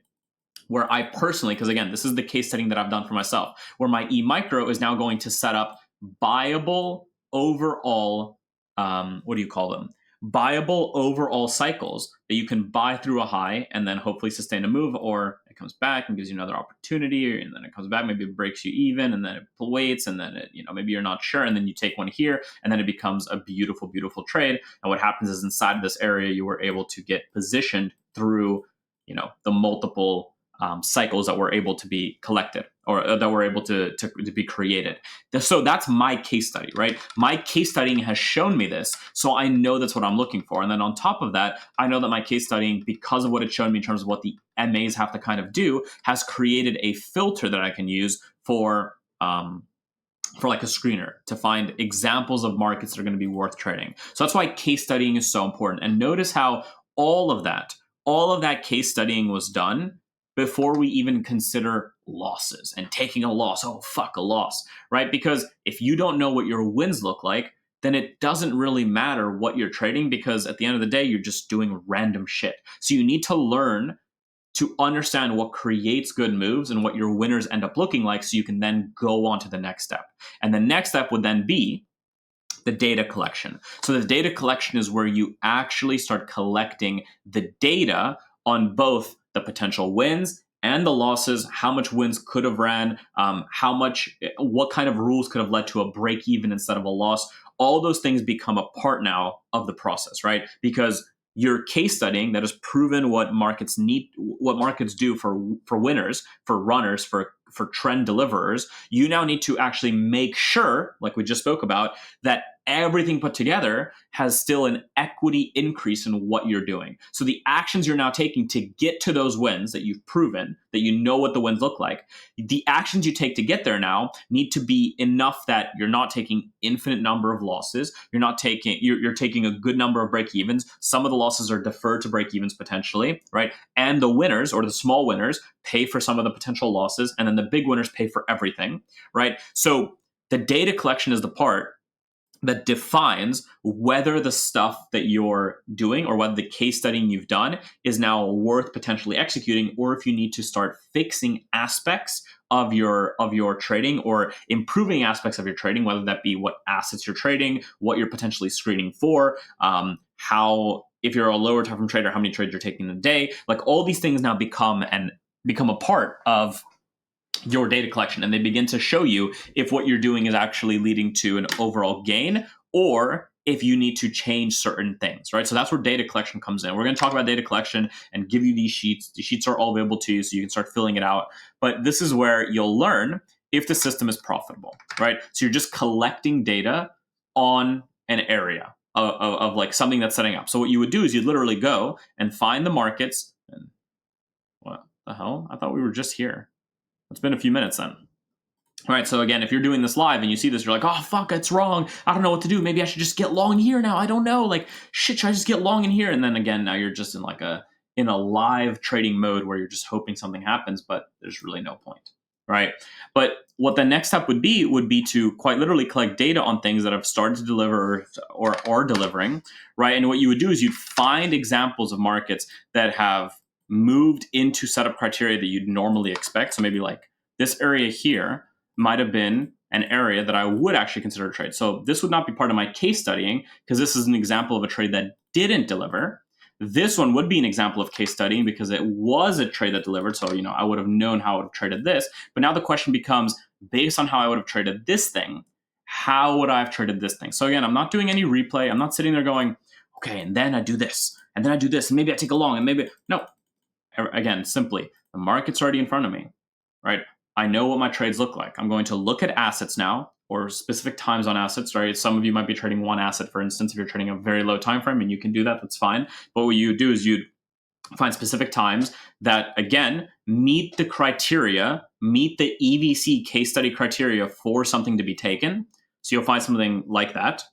where I personally, because again, this is the case setting that I've done for myself, where my E micro is now going to set up buyable overall, what do you call them? Buyable overall cycles that you can buy through a high and then hopefully sustain a move, or it comes back and gives you another opportunity, and then it comes back, maybe it breaks you even, and then it waits, and then it, maybe you're not sure, and then you take one here, and then it becomes a beautiful, beautiful trade. And what happens is inside of this area, you were able to get positioned through, the multiple cycles that were able to be collected or that were able to be created. So that's my case study, right? My case studying has shown me this, so I know that's what I'm looking for. And then on top of that, I know that my case studying, because of what it's shown me in terms of what the MAs have to kind of do, has created a filter that I can use for like a screener to find examples of markets that are going to be worth trading. So that's why case studying is so important. And notice how all of that case studying was done before we even consider losses and taking a loss. Oh, fuck, a loss, right? Because if you don't know what your wins look like, then it doesn't really matter what you're trading, because at the end of the day, you're just doing random shit. So you need to learn to understand what creates good moves and what your winners end up looking like, so you can then go on to the next step. And the next step would then be the data collection. So the data collection is where you actually start collecting the data on both the potential wins and the losses, how much wins could have ran, what kind of rules could have led to a break even instead of a loss. All those things become a part now of the process, right? Because your case studying that has proven what markets need, what markets do for winners, for runners, for trend deliverers. You now need to actually make sure, like we just spoke about, that everything put together has still an equity increase in what you're doing. So the actions you're now taking to get to those wins that you've proven, that you know what the wins look like, the actions you take to get there now need to be enough that you're not taking infinite number of losses. You're taking a good number of break evens. Some of the losses are deferred to break evens potentially, right? And the winners, or the small winners, pay for some of the potential losses, and then the big winners pay for everything, right? So the data collection is the part that defines whether the stuff that you're doing, or whether the case studying you've done is now worth potentially executing, or if you need to start fixing aspects of your trading, or improving aspects of your trading, whether that be what assets you're trading, what you're potentially screening for, how, if you're a lower time frame trader, how many trades you're taking in a day. Like, all these things now become a part of your data collection, and they begin to show you if what you're doing is actually leading to an overall gain, or if you need to change certain things, right? So that's where data collection comes in. We're going to talk about data collection and give you these sheets. The sheets are all available to you, so you can start filling it out. But this is where you'll learn if the system is profitable, right? So you're just collecting data on an area of like something that's setting up. So what you would do is you'd literally go and find the markets. And what the hell? I thought we were just here. It's been a few minutes then. All right, so again, if you're doing this live and you see this, you're like, oh, fuck, it's wrong. I don't know what to do. Maybe I should just get long here now. I don't know. Like, shit, should I just get long in here? And then again, now you're just in like in a live trading mode where you're just hoping something happens, but there's really no point, right? But what the next step would be to quite literally collect data on things that have started to deliver or are delivering, right? And what you would do is you'd find examples of markets that have moved into setup criteria that you'd normally expect. So maybe like this area here might have been an area that I would actually consider a trade. So this would not be part of my case studying, because this is an example of a trade that didn't deliver. This one would be an example of case studying because it was a trade that delivered. So, I would have known how I would have traded this. But now the question becomes, based on how I would have traded this thing, how would I have traded this thing? So again, I'm not doing any replay. I'm not sitting there going, okay, and then I do this, and then I do this, and maybe I take a long, and maybe, no. Again, simply, the market's already in front of me, right? I know what my trades look like. I'm going to look at assets now, or specific times on assets, right? Some of you might be trading one asset, for instance. If you're trading a very low time frame, and you can do that, that's fine. But what you do is you'd find specific times that, again, meet the criteria, meet the EVC case study criteria for something to be taken. So you'll find something like that.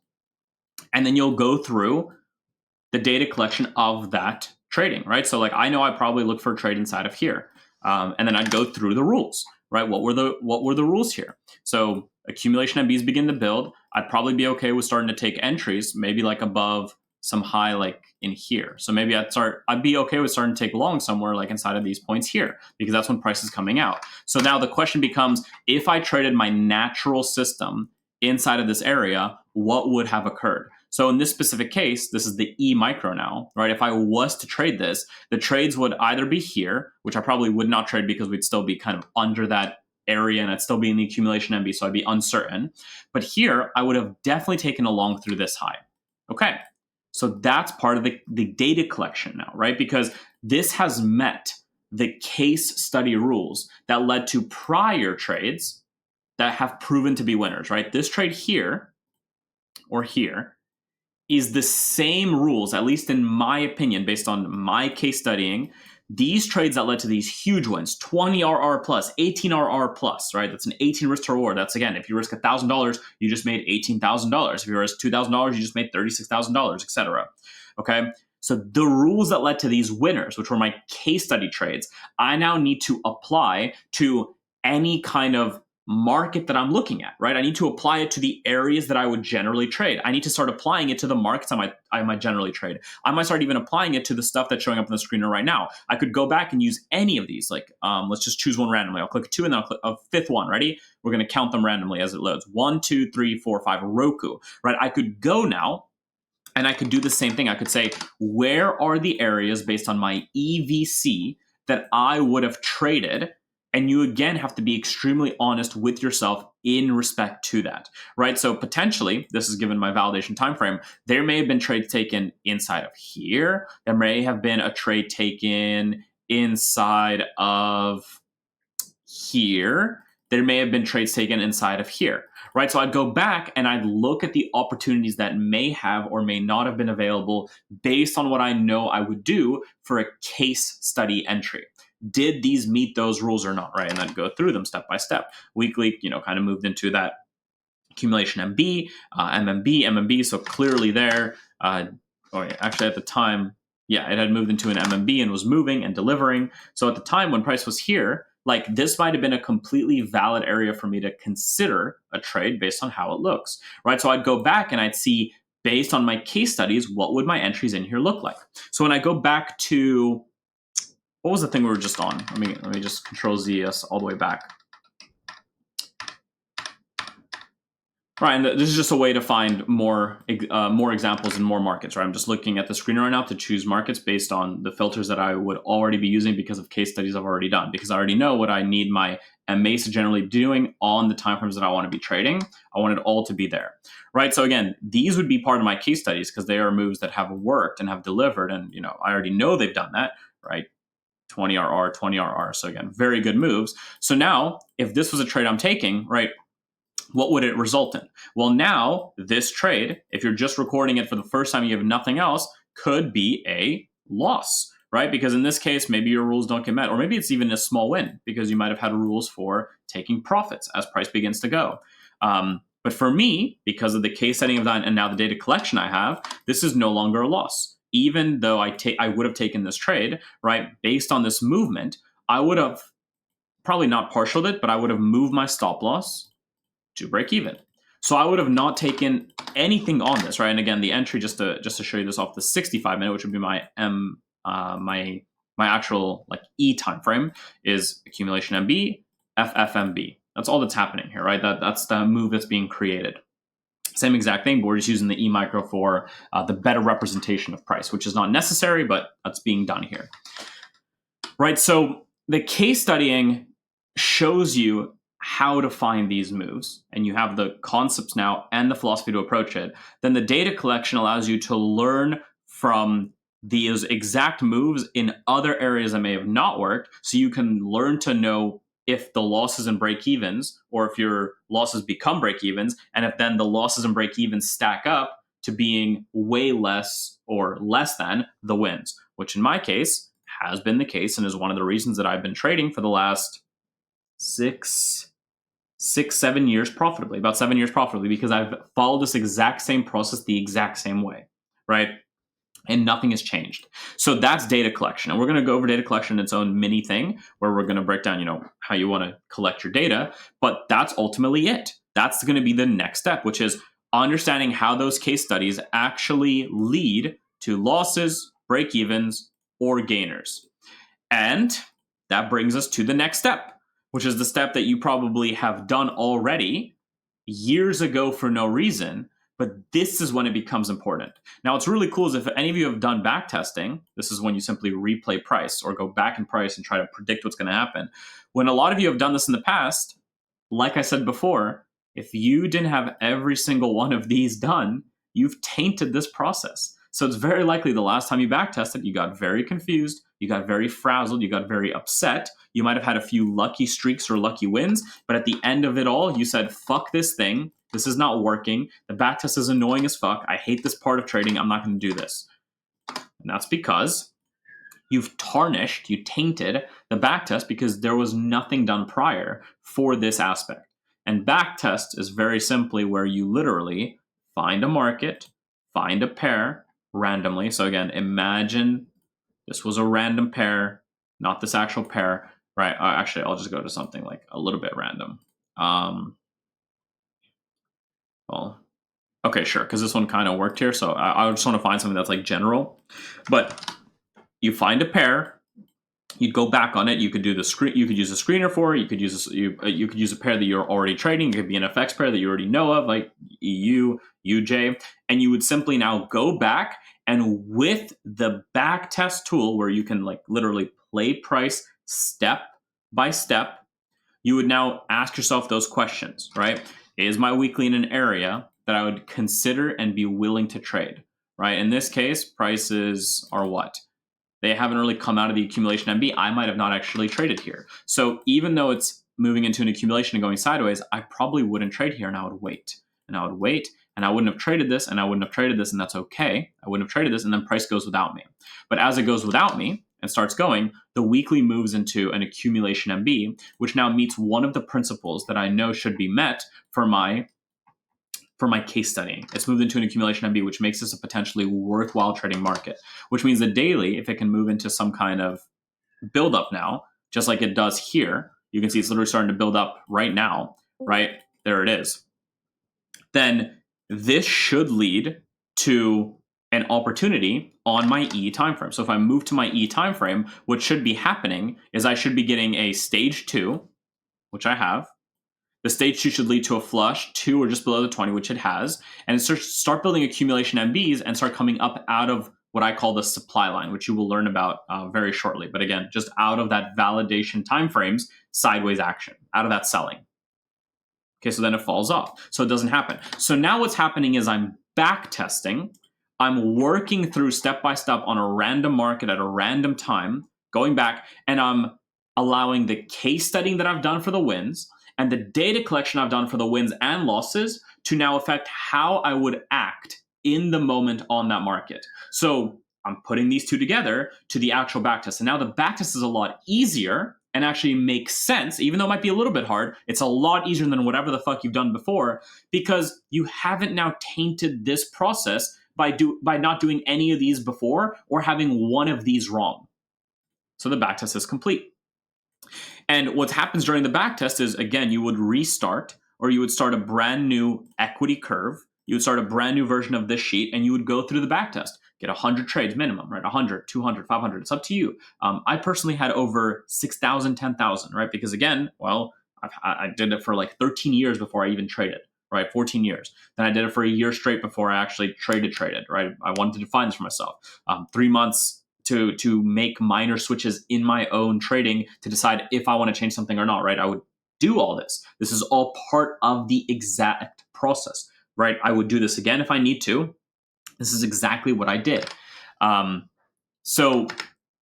And then you'll go through the data collection of that trading, right? So like, I know I probably look for a trade inside of here. And then I'd go through the rules, right? What were the rules here? So accumulation MBs begin to build. I'd probably be okay with starting to take entries, maybe like above some high, like in here. So maybe I'd be okay with starting to take long somewhere like inside of these points here, because that's when price is coming out. So now the question becomes, if I traded my natural system inside of this area, what would have occurred? So in this specific case, this is the E micro now, right? If I was to trade this, the trades would either be here, which I probably would not trade because we'd still be kind of under that area and I'd still be in the accumulation MB, so I'd be uncertain. But here, I would have definitely taken a long through this high. Okay, so that's part of the data collection now, right? Because this has met the case study rules that led to prior trades that have proven to be winners, right? This trade here or here is the same rules, at least in my opinion, based on my case studying. These trades that led to these huge wins, 20 RR plus, 18 RR plus, right? That's an 18 risk to reward. That's, again, if you risk $1,000, you just made $18,000. If you risk $2,000, you just made $36,000, etc. Okay? So the rules that led to these winners, which were my case study trades, I now need to apply to any kind of market that I'm looking at, right? I need to apply it to the areas that I would generally trade. I need to start applying it to the markets I might generally trade. I might start even applying it to the stuff that's showing up on the screen right now. I could go back and use any of these. Like, let's just choose one randomly. I'll click 2 and then I'll click a fifth one. Ready? We're going to count them randomly as it loads. 1, 2, 3, 4, 5. Roku, right? I could go now and I could do the same thing. I could say, where are the areas based on my EVC that I would have traded? And you again have to be extremely honest with yourself in respect to that, right? So potentially, this is given my validation time frame, there may have been trades taken inside of here. There may have been a trade taken inside of here. There may have been trades taken inside of here, right? So I'd go back and I'd look at the opportunities that may have or may not have been available based on what I know I would do for a case study entry. Did these meet those rules or not, right? And then go through them step by step. Weekly, kind of moved into that accumulation MB, MMB. So clearly there, actually at the time, yeah, it had moved into an MMB and was moving and delivering. So at the time when price was here, like this might have been a completely valid area for me to consider a trade based on how it looks, right? So I'd go back and I'd see, based on my case studies, what would my entries in here look like? So when I go back to, what was the thing we were just on? Let me just Control Z us all the way back. Right, and this is just a way to find more examples in more markets, right? I'm just looking at the screen right now to choose markets based on the filters that I would already be using because of case studies I've already done, because I already know what I need my MAs to generally be doing on the timeframes that I want to be trading. I want it all to be there, right? So again, these would be part of my case studies because they are moves that have worked and have delivered, and I already know they've done that, right? 20 RR, 20 RR. So again, very good moves. So now, if this was a trade I'm taking, right, what would it result in? Well, now this trade, if you're just recording it for the first time, you have nothing else, could be a loss, right? Because in this case, maybe your rules don't get met, or maybe it's even a small win because you might have had rules for taking profits as price begins to go. But for me, because of the case setting of that and now the data collection I have, this is no longer a loss. Even though I would have taken this trade, right, based on this movement, I would have probably not partialed it, but I would have moved my stop loss to break even. So I would have not taken anything on this, right? And again, the entry, just to show you this off the 65-minute, which would be my my actual like E time frame, is accumulation MB, FFMB. That's all that's happening here, right? That's the move that's being created. Same exact thing, but we're just using the E micro for the better representation of price, which is not necessary, but that's being done here, right? So the case studying shows you how to find these moves, and you have the concepts now and the philosophy to approach it. Then the data collection allows you to learn from these exact moves in other areas that may have not worked, so you can learn to know if the losses and break evens, or if your losses become break evens, and if then the losses and break evens stack up to being way less or less than the wins, which in my case has been the case and is one of the reasons that I've been trading for the last 7 years profitably, about 7 years profitably, because I've followed this exact same process the exact same way, right? And nothing has changed. So that's data collection. And we're going to go over data collection in its own mini thing where we're going to break down, how you want to collect your data. But that's ultimately it. That's going to be the next step, which is understanding how those case studies actually lead to losses, break evens, or gainers. And that brings us to the next step, which is the step that you probably have done already years ago for no reason, but this is when it becomes important. Now, what's really cool is if any of you have done back testing, this is when you simply replay price or go back in price and try to predict what's going to happen. When a lot of you have done this in the past, like I said before, if you didn't have every single one of these done, you've tainted this process. So it's very likely the last time you back tested, you got very confused, you got very frazzled, you got very upset. You might have had a few lucky streaks or lucky wins, but at the end of it all, you said, fuck this thing. This is not working. The back test is annoying as fuck. I hate this part of trading. I'm not going to do this. And that's because you've tarnished, you tainted the back test because there was nothing done prior for this aspect. And back test is very simply where you literally find a market, find a pair randomly. So again, imagine this was a random pair, not this actual pair, right? Actually, I'll just go to something like a little bit random. Well, okay, sure, because this one kind of worked here. So I just want to find something that's like general. But you find a pair, you'd go back on it. You could do the screen. You could use a screener for it. You could use you could use a pair that you're already trading. It could be an FX pair that you already know of, like EU, UJ, and you would simply now go back and with the back test tool, where you can like literally play price step by step, you would now ask yourself those questions, right? Is my weekly in an area that I would consider and be willing to trade, right? In this case, prices are what? They haven't really come out of the accumulation MB. I might have not actually traded here. So even though it's moving into an accumulation and going sideways, I probably wouldn't trade here and I would wait. And I would wait and I wouldn't have traded this and I wouldn't have traded this, and that's okay. I wouldn't have traded this and then price goes without me. But as it goes without me and starts going, the weekly moves into an accumulation MB, which now meets one of the principles that I know should be met for my case studying. It's moved into an accumulation MB, which makes this a potentially worthwhile trading market, which means the daily, if it can move into some kind of buildup now, just like it does here, you can see it's literally starting to build up right now, right? There it is. Then this should lead to an opportunity on my E timeframe. So if I move to my E timeframe, what should be happening is I should be getting a stage 2, which I have. The stage 2 should lead to a flush 2 or just below the 20, which it has, and start building accumulation MBs and start coming up out of what I call the supply line, which you will learn about very shortly. But again, just out of that validation timeframes, sideways action, out of that selling. Okay, so then it falls off. So it doesn't happen. So now what's happening is I'm back testing. I'm working through step by step on a random market at a random time, going back, and I'm allowing the case studying that I've done for the wins and the data collection I've done for the wins and losses to now affect how I would act in the moment on that market. So I'm putting these two together to the actual backtest. And now the backtest is a lot easier and actually makes sense, even though it might be a little bit hard. It's a lot easier than whatever the fuck you've done before, because you haven't now tainted this process by not doing any of these before or having one of these wrong. So the backtest is complete. And what happens during the backtest is, again, you would restart, or you would start a brand new equity curve. You would start a brand new version of this sheet, and you would go through the backtest. Get 100 trades minimum, right? 100, 200, 500. It's up to you. I personally had over 6,000, 10,000, right? Because again, well, I did it for like 13 years before I even traded, right? 14 years. Then I did it for a year straight before I actually traded, right? I wanted to define this for myself. 3 months to make minor switches in my own trading to decide if I want to change something or not, right? I would do all this. This is all part of the exact process, right? I would do this again if I need to. This is exactly what I did. So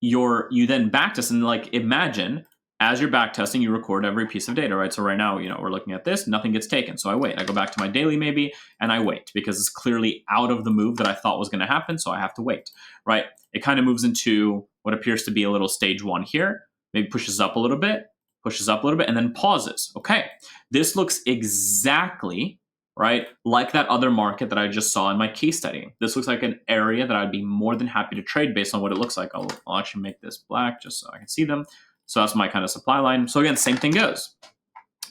you then backtest, and like imagine as you're backtesting, you record every piece of data, right? So right now, we're looking at this, nothing gets taken. So I wait. I go back to my daily maybe, and I wait because it's clearly out of the move that I thought was going to happen. So I have to wait, right? It kind of moves into what appears to be a little stage 1 here. Maybe pushes up a little bit, and then pauses. Okay, this looks exactly right like that other market that I just saw in my case study. This looks like an area that I'd be more than happy to trade based on what it looks like. I'll actually make this black just so I can see them. So that's my kind of supply line. So again, same thing goes.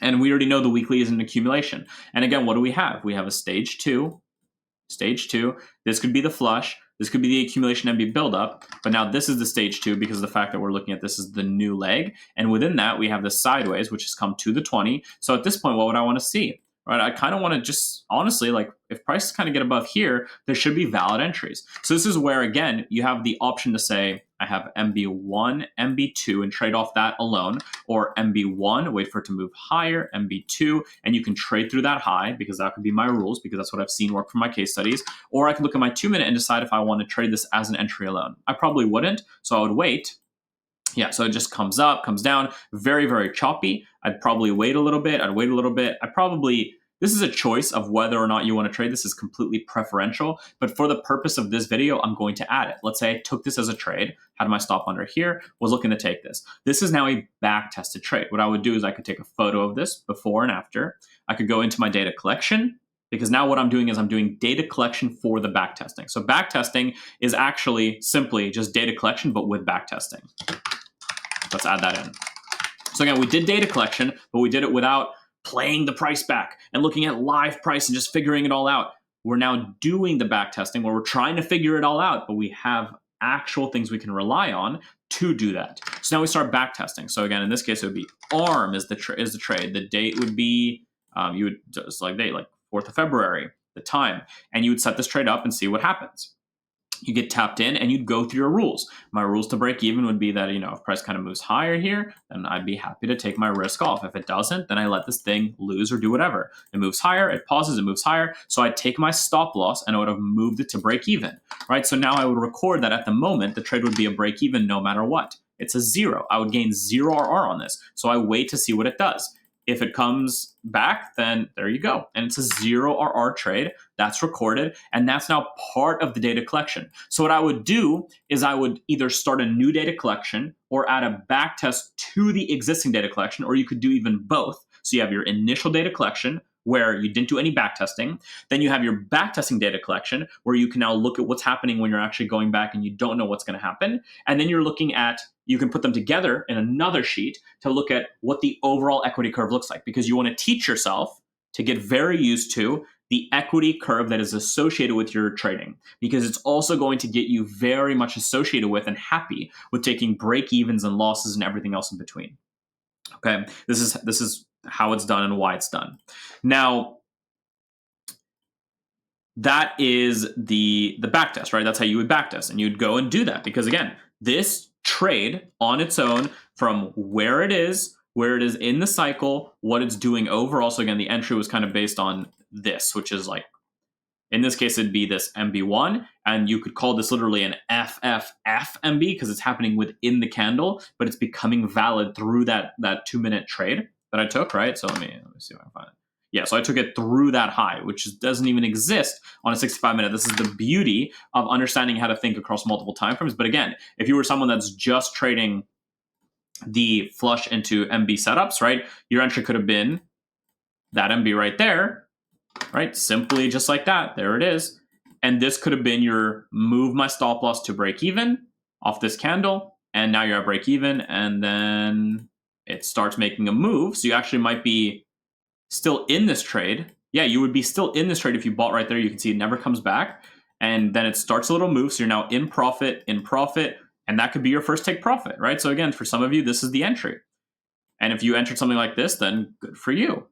And we already know the weekly is an accumulation. And again, what do we have? We have a stage 2. Stage 2. This could be the flush. This could be the accumulation MB buildup. But now this is the stage 2 because of the fact that we're looking at this is the new leg. And within that, we have the sideways, which has come to the 20. So at this point, what would I want to see? Right? I kind of want to just, honestly, like if prices kind of get above here, there should be valid entries. So this is where, again, you have the option to say, I have MB1, MB2, and trade off that alone, or MB1, wait for it to move higher, MB2, and you can trade through that high because that could be my rules because that's what I've seen work for my case studies. Or I can look at my 2-minute and decide if I want to trade this as an entry alone. I probably wouldn't, so I would wait. Yeah, so it just comes up, comes down, very, very choppy. I'd probably wait a little bit. This is a choice of whether or not you want to trade. This is completely preferential, but for the purpose of this video, I'm going to add it. Let's say I took this as a trade, had my stop under here, was looking to take this. This is now a back-tested trade. What I would do is I could take a photo of this before and after. I could go into my data collection, because now what I'm doing is I'm doing data collection for the backtesting. So backtesting is actually simply just data collection, but with backtesting. Let's add that in. So again, we did data collection, but we did it without playing the price back and looking at live price and just figuring it all out. We're now doing the back testing where we're trying to figure it all out, but we have actual things we can rely on to do that. So now we start back testing. So again, in this case, it would be ARM is the trade. The date would be you would just like 4th of February, the time, and you would set this trade up and see what happens. You get tapped in and you'd go through your rules. My rules to break even would be that, if price kind of moves higher here, then I'd be happy to take my risk off. If it doesn't, then I let this thing lose or do whatever. It moves higher, it pauses, it moves higher. So I'd take my stop loss and I would have moved it to break even, right? So now I would record that at the moment, the trade would be a break even no matter what. It's a 0. I would gain 0 RR on this. So I wait to see what it does. If it comes back, then there you go. And it's a 0 RR trade. That's recorded. And that's now part of the data collection. So what I would do is I would either start a new data collection or add a back test to the existing data collection, or you could do even both. So you have your initial data collection where you didn't do any back testing. Then you have your back testing data collection where you can now look at what's happening when you're actually going back and you don't know what's going to happen. And then you're looking at, you can put them together in another sheet to look at what the overall equity curve looks like, because you want to teach yourself to get very used to the equity curve that is associated with your trading, because it's also going to get you very much associated with and happy with taking break evens and losses and everything else in between. Okay, this is how it's done and why it's done. Now, that is the back test, right? That's how you would back test, and you'd go and do that because again, this trade on its own from where it is in the cycle, what it's doing overall. So again, the entry was kind of based on this, which is like, in this case, it'd be this MB1, and you could call this literally an FFF because it's happening within the candle, but it's becoming valid through that 2-minute trade that I took, right? So let me see if I can find it. Yeah, so I took it through that high, which doesn't even exist on a 65-minute. This is the beauty of understanding how to think across multiple time frames. But again, if you were someone that's just trading the flush into MB setups, right, your entry could have been that MB right there, right? Simply just like that. There it is. And this could have been your move my stop loss to break even off this candle. And now you're at break even. And then it starts making a move. So you actually might be still in this trade. Yeah, you would be still in this trade if you bought right there. You can see it never comes back. And then it starts a little move. So you're now in profit. And that could be your first take profit, right? So again, for some of you, this is the entry. And if you entered something like this, then good for you.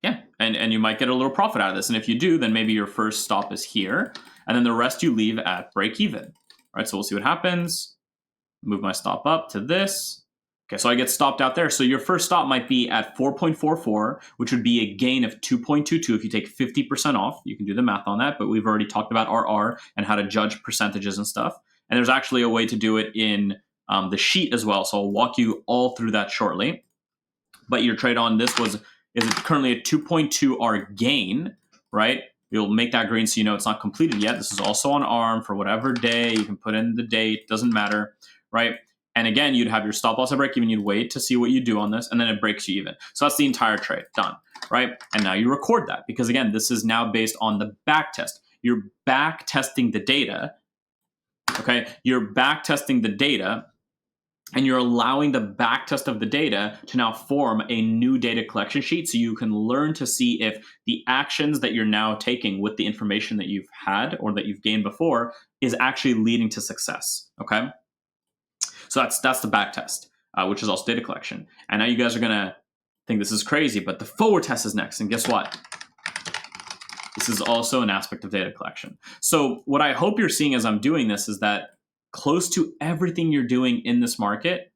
Yeah, and you might get a little profit out of this. And if you do, then maybe your first stop is here. And then the rest you leave at break even. All right, so we'll see what happens. Move my stop up to this. Okay, so I get stopped out there. So your first stop might be at 4.44, which would be a gain of 2.22 if you take 50% off. You can do the math on that, but we've already talked about RR and how to judge percentages and stuff. And there's actually a way to do it in the sheet as well. So I'll walk you all through that shortly. But your trade on this is currently a 2.2 R gain, right? You'll make that green so you know it's not completed yet. This is also on ARM for whatever day. You can put in the date, doesn't matter, right? And again, you'd have your stop loss at break even. You'd wait to see what you do on this, and then it breaks you even. So that's the entire trade, done, right? And now you record that because again, this is now based on the back test. You're back testing the data, okay? You're back testing the data, and you're allowing the back test of the data to now form a new data collection sheet so you can learn to see if the actions that you're now taking with the information that you've had or that you've gained before is actually leading to success, okay? So that's the back test, which is also data collection. And now you guys are going to think this is crazy, but the forward test is next. And guess what? This is also an aspect of data collection. So what I hope you're seeing as I'm doing this is that close to everything you're doing in this market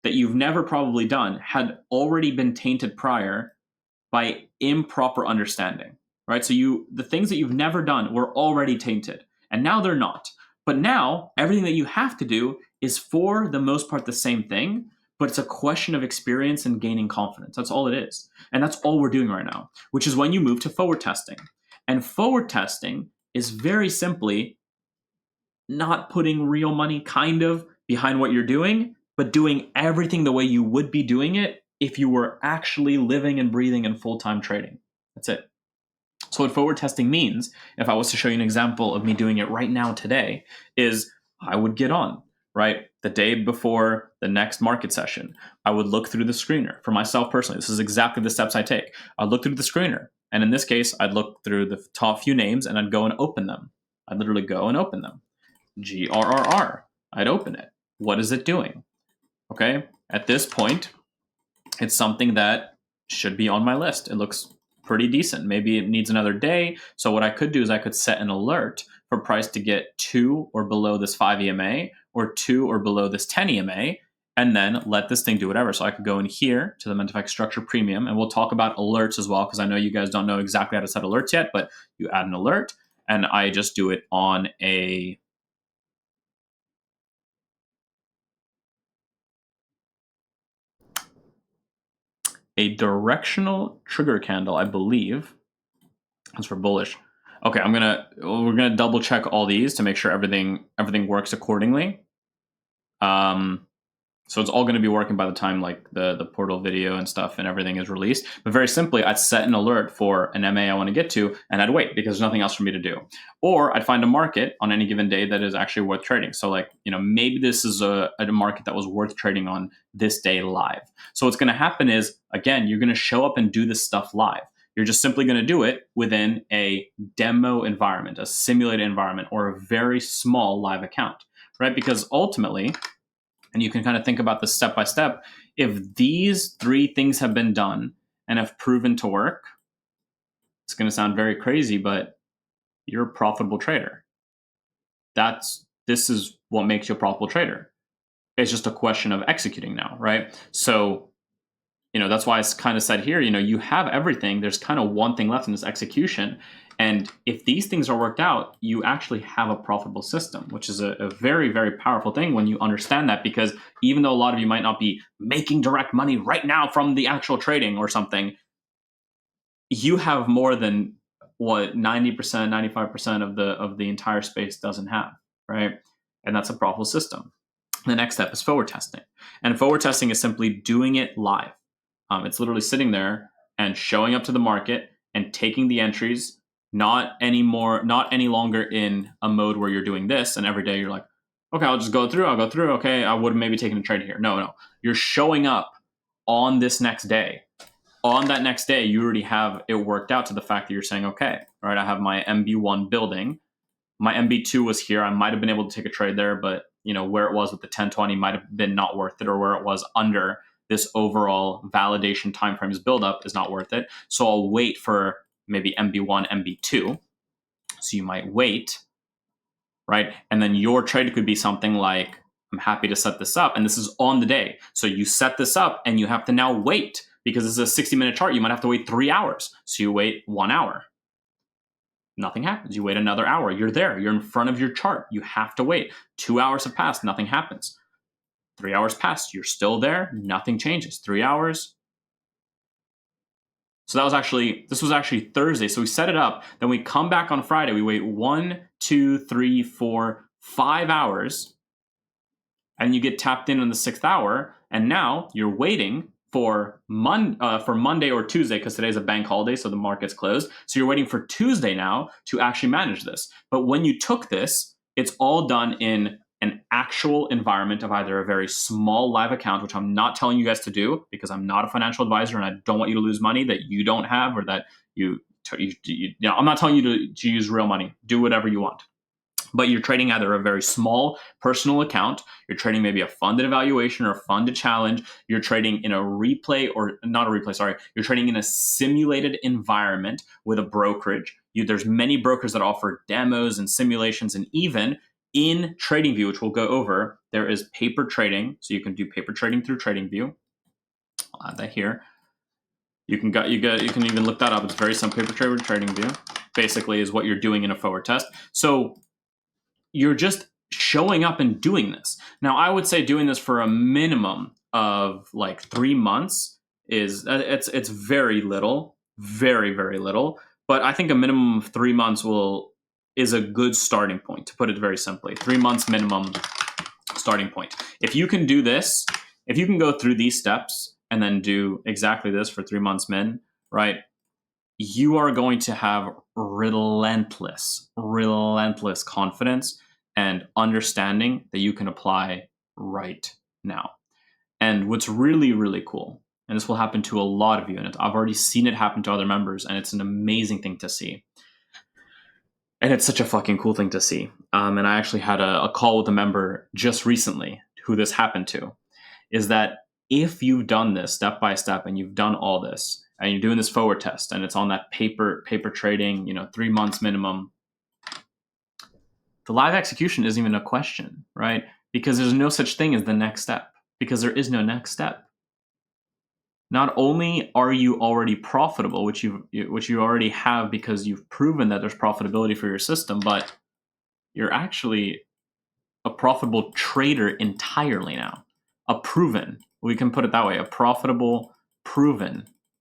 that you've never probably done had already been tainted prior by improper understanding, right? So the things that you've never done were already tainted, and now they're not. But now everything that you have to do is for the most part the same thing, but it's a question of experience and gaining confidence. That's all it is. And that's all we're doing right now, which is when you move to forward testing. And forward testing is very simply not putting real money kind of behind what you're doing, but doing everything the way you would be doing it if you were actually living and breathing in full-time trading. That's it. So what forward testing means, if I was to show you an example of me doing it right now today, is I would get on, right? the day before the next market session, I would look through the screener. For myself personally, this is exactly the steps I take. I'd look through the screener. And in this case, I'd look through the top few names and I'd go and open them. I'd literally go and open them. GRRR. I'd open it. What is it doing? Okay. At this point, it's something that should be on my list. It looks pretty decent. Maybe it needs another day. So what I could do is I could set an alert for price to get 2 or below this 5 EMA or 2 or below this 10 EMA, and then let this thing do whatever. So I could go in here to the Mentific Structure Premium, and we'll talk about alerts as well, because I know you guys don't know exactly how to set alerts yet, but you add an alert, and I just do it on a directional trigger candle, I believe. That's for bullish. Okay, we're gonna double check all these to make sure everything works accordingly. So it's all going to be working by the time like the portal video and stuff and everything is released. But very simply, I'd set an alert for an MA I want to get to, and I'd wait because there's nothing else for me to do. Or I'd find a market on any given day that is actually worth trading. So like, maybe this is a market that was worth trading on this day live. So what's going to happen is, again, you're going to show up and do this stuff live. You're just simply going to do it within a demo environment, a simulated environment, or a very small live account, right? Because ultimately, and you can kind of think about this step by step, if these 3 things have been done and have proven to work, it's going to sound very crazy, but you're a profitable trader. This is what makes you a profitable trader. It's just a question of executing now, right? So, that's why it's kind of said here, you have everything. There's kind of one thing left in this execution. And if these things are worked out, you actually have a profitable system, which is a very, very powerful thing when you understand that, because even though a lot of you might not be making direct money right now from the actual trading or something, you have more than what 90%, 95% of the entire space doesn't have, right? And that's a profitable system. The next step is forward testing. And forward testing is simply doing it live. It's literally sitting there and showing up to the market and taking the entries, not any longer in a mode where you're doing this and every day you're like, okay, I'll go through. Okay, I would have maybe taken a trade here. No. You're showing up on this next day. On that next day, you already have it worked out to the fact that you're saying, okay, all right, I have my MB1 building. My MB2 was here. I might have been able to take a trade there, but where it was with the 1020 might have been not worth it, or where it was under this overall validation timeframes buildup is not worth it. So I'll wait for maybe MB1, MB2. So you might wait, right? And then your trade could be something like, I'm happy to set this up, and this is on the day. So you set this up and you have to now wait, because this is a 60-minute chart. You might have to wait 3 hours. So you wait 1 hour. Nothing happens. You wait another hour. You're there. You're in front of your chart. You have to wait. 2 hours have passed. Nothing happens. 3 hours passed. You're still there. Nothing changes. 3 hours. So this was actually Thursday. So we set it up. Then we come back on Friday. We wait 1, 2, 3, 4, 5 hours. And you get tapped in on the 6th hour. And now you're waiting for Monday or Tuesday, because today's a bank holiday, so the market's closed. So you're waiting for Tuesday now to actually manage this. But when you took this, it's all done in an actual environment of either a very small live account, which I'm not telling you guys to do because I'm not a financial advisor and I don't want you to lose money that you don't have, or that I'm not telling you to use real money. Do whatever you want. But you're trading either a very small personal account, you're trading maybe a funded evaluation or a funded challenge, you're trading in a replay, or not a replay, sorry, you're trading in a simulated environment with a brokerage. There's many brokers that offer demos and simulations, and even in TradingView, which we'll go over, there is paper trading. So you can do paper trading through TradingView. I'll add that here. You can even look that up. It's very simple. Paper trade with TradingView basically is what you're doing in a forward test. So you're just showing up and doing this. Now, I would say doing this for a minimum of like 3 months it's very little, very, very little. But I think a minimum of 3 months is a good starting point, to put it very simply. 3 months minimum starting point. If you can do this, if you can go through these steps and then do exactly this for 3 months min, right? You are going to have relentless confidence and understanding that you can apply right now. And what's really, really cool, and this will happen to a lot of you, and I've already seen it happen to other members, and it's an amazing thing to see. And it's such a fucking cool thing to see. And I actually had a call with a member just recently who this happened to, is that if you've done this step by step and you've done all this and you're doing this forward test and it's on that paper trading, 3 months minimum, the live execution isn't even a question, right? Because there's no such thing as the next step, because there is no next step. Not only are you already profitable, which you already have because you've proven that there's profitability for your system, but you're actually a profitable trader entirely now. We can put it that way, a profitable, proven